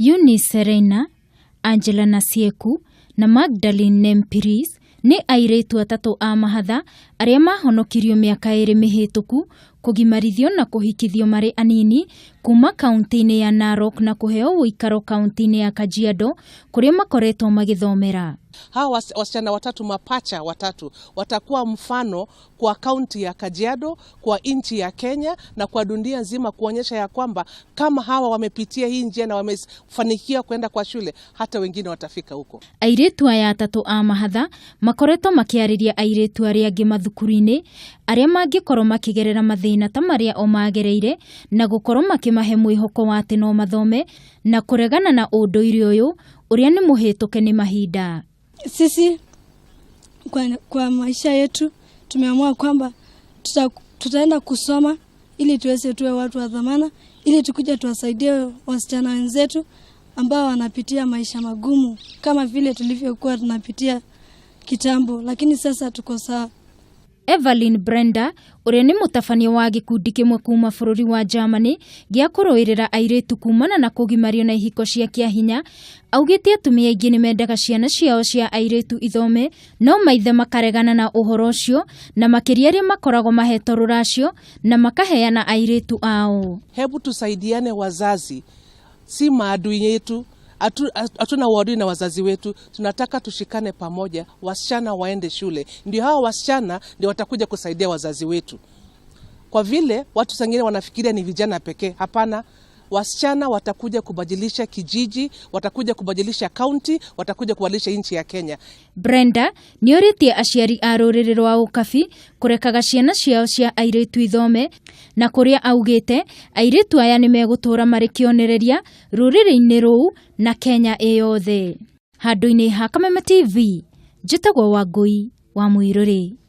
Eunice Serena, Angela Nasieku na Magdalene Nempiris nĩ airĩtu atatũ a mahatha arĩa mahonokirio mĩaka 2 mĩhĩtũku kũgimarithio na kũhikithio marĩ anini kuma kaunti-inĩ ya Narok na kũheo ũikaro kaunti-inĩ ya Kajiado kũrĩa makoretwo magĩthomera. Hawa wasichana watatu mapacha watatu watakuwa mfano kwa kaunti ya Kajiado, kwa nchi ya Kenya na kwa dunia nzima, kuonyesha ya kwamba kama hawa wamepitia hii njia na wamefanikiwa kwenda kwa shule, hata wengine watafika huko. Airĩtu aya atatũ a mahatha makoretwo makĩarĩria airĩtu arĩa angĩ mathukuru-inĩ arĩa mangĩkorwo makĩgerera mathĩna ta marĩa o magereire na gũkorwo makĩmahe mwĩhoko wa atĩ no mathome na kũregana na ũndũire ũyũ ũrĩa nĩ mũhĩtũke nĩ mahinda. Sisi kwa maisha yetu tumeamua kwamba tutaenda kusoma ili tuwe watu wa dhamana, ili tukuje tuwasaidie wasichana wenzetu ambao wanapitia maisha magumu kama vile tulivyokuwa tunapitia kitambo, lakini sasa tuko sawa. Evelyn Brenda ũrĩa nĩ mũtabania wa gĩkundi kĩmwe kuma bũrũri wa Germany gĩa kũrũĩrĩra airĩtu kumana na kũgimario na ihiko cia kĩahinya, augĩte atumia aingĩ nĩ mendaga ciana ciao cia airĩtu ithome, no maithe makaregana na ũhoro ũcio na makĩria arĩa makoragwo mahetwo rũracio na makaheana airĩtu ao. Hebu tusaidiane wazazi, si maadui yetu. Hatuna uadui na wazazi wetu, tunataka tushikane pamoja, wasichana waende shule. Ndio hao wasichana ndio watakuja kusaidia wazazi wetu. Kwa vile watu wengine wanafikiria ni vijana pekee, hapana. Wasichana watakuja kubadilisha kijiji, watakuja kubadilisha county, watakuja kubadilisha nchi ya Kenya. Brenda nĩ orĩtie aciari a rũrĩrĩ rwa ũkabi kũrekaga ciana ciao cia airĩtu ithome, na kũrĩa augĩte airĩtu aya nĩ megũtũũra marĩ kĩonereria rũrĩrĩ-inĩ rũu na Kenya ĩyothe. Handũ-inĩ ha Kameme TV, njĩtagwo Wangui wa Mũirũrĩ.